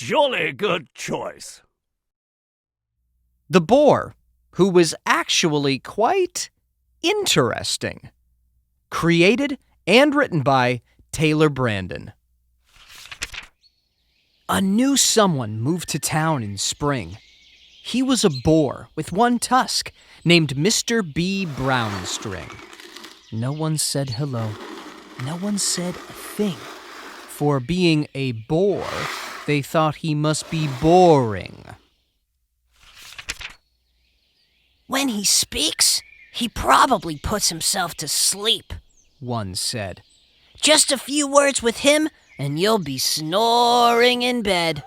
jolly good choice. The Boar, who was actually quite interesting. Created and written by Taylor Brandon. A new someone moved to town in spring. He was a boar with one tusk named Mr. B. Brownstring. No one said hello. No one said a thing. For being a boar, they thought he must be boring. When he speaks, he probably puts himself to sleep, one said. Just a few words with him, and you'll be snoring in bed.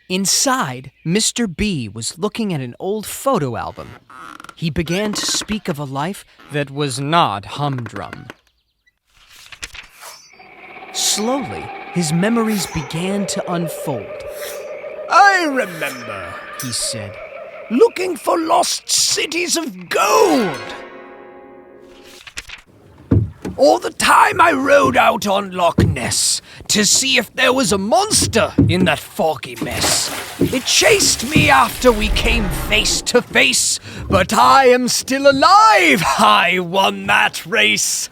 Inside, Mr. B was looking at an old photo album. He began to speak of a life that was not humdrum. Slowly, his memories began to unfold. I remember, he said, looking for lost cities of gold. All the time I rode out on Loch Ness to see if there was a monster in that foggy mess. It chased me after we came face to face, but I am still alive. I won that race.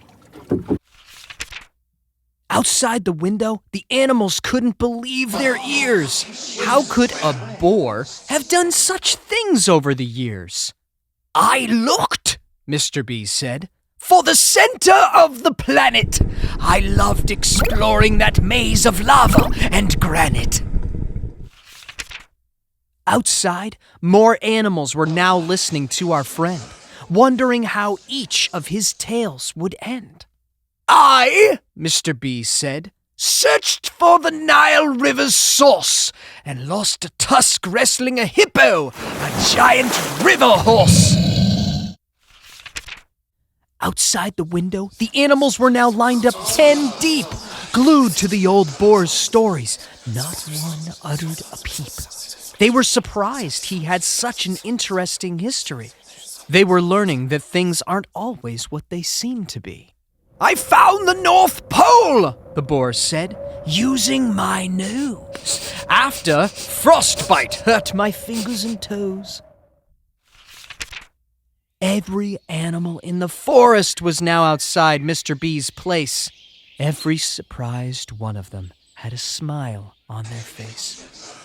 Outside the window, the animals couldn't believe their ears. How could a boar have done such things over the years? I looked, Mr. B said, for the center of the planet. I loved exploring that maze of lava and granite. Outside, more animals were now listening to our friend, wondering how each of his tales would end. I, Mr. B said, searched for the Nile River's source and lost a tusk wrestling a hippo, a giant river horse. Outside the window, the animals were now lined up 10 deep, glued to the old boar's stories. Not one uttered a peep. They were surprised he had such an interesting history. They were learning that things aren't always what they seem to be. I found the North Pole, the boar said, using my nose, after frostbite hurt my fingers and toes. Every animal in the forest was now outside Mr. B's place. Every surprised one of them had a smile on their face.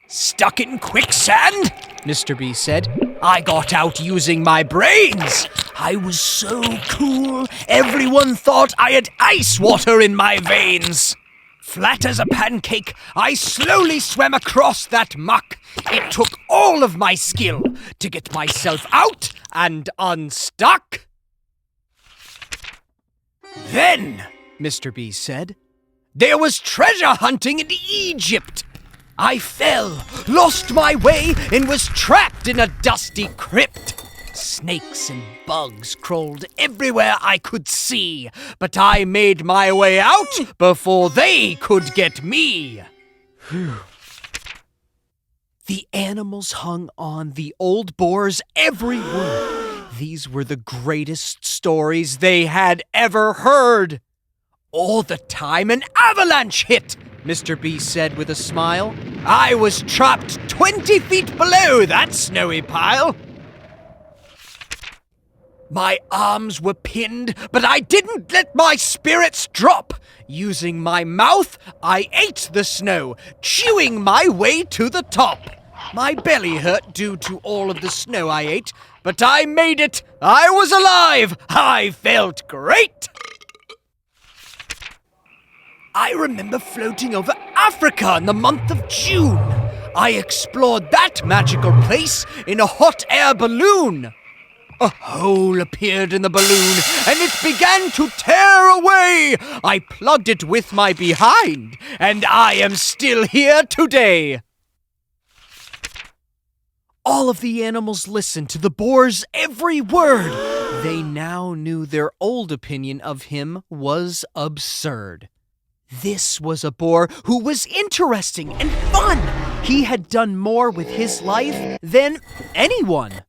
Stuck in quicksand, Mr. B said. I got out using my brains. I was so cool, everyone thought I had ice water in my veins. Flat as a pancake, I slowly swam across that muck. It took all of my skill to get myself out and unstuck. Then, Mr. B said, there was treasure hunting in Egypt. I fell, lost my way, and was trapped in a dusty crypt. Snakes and bugs crawled everywhere I could see, but I made my way out before they could get me. The animals hung on the old boar's every word. These were the greatest stories they had ever heard. All the time an avalanche hit, Mr. B said with a smile. I was trapped 20 feet below that snowy pile. My arms were pinned, but I didn't let my spirits drop. Using my mouth, I ate the snow, chewing my way to the top. My belly hurt due to all of the snow I ate, but I made it. I was alive. I felt great. I remember floating over Africa in the month of June. I explored that magical place in a hot air balloon. A hole appeared in the balloon, and it began to tear away. I plugged it with my behind, and I am still here today. All of the animals listened to the boar's every word. They now knew their old opinion of him was absurd. This was a boar who was interesting and fun. He had done more with his life than anyone.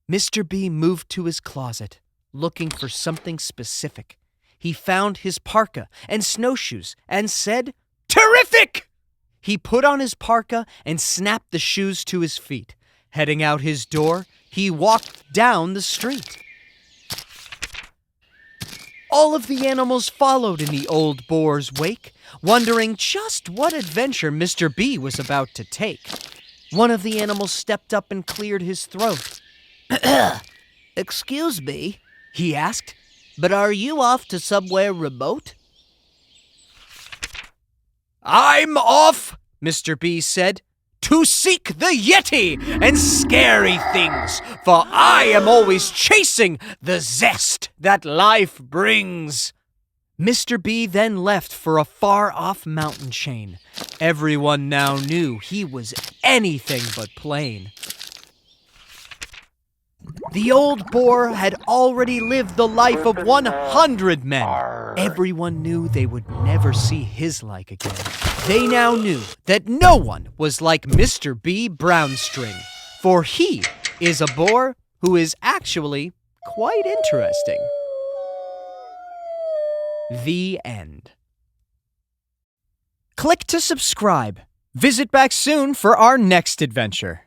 Mr. B moved to his closet, looking for something specific. he found his parka and snowshoes and said, "Terrific!" He put on his parka and snapped the shoes to his feet. Heading out his door, he walked down the street. All of the animals followed in the old boar's wake, wondering just what adventure Mr. B was about to take. One of the animals stepped up and cleared his throat. Excuse me, He asked, but are you off to somewhere remote? I'm off, Mr. B said, to seek the Yeti and scary things, for I am always chasing the zest that life brings. Mr. B then left for a far-off mountain chain. Everyone now knew he was anything but plain. The old boar had already lived the life of 100 men. Everyone knew they would never see his like again. They now knew that no one was like Mr. B. Brownstring, for he is a boar who is actually quite interesting. The end. Click to subscribe. Visit back soon for our next adventure.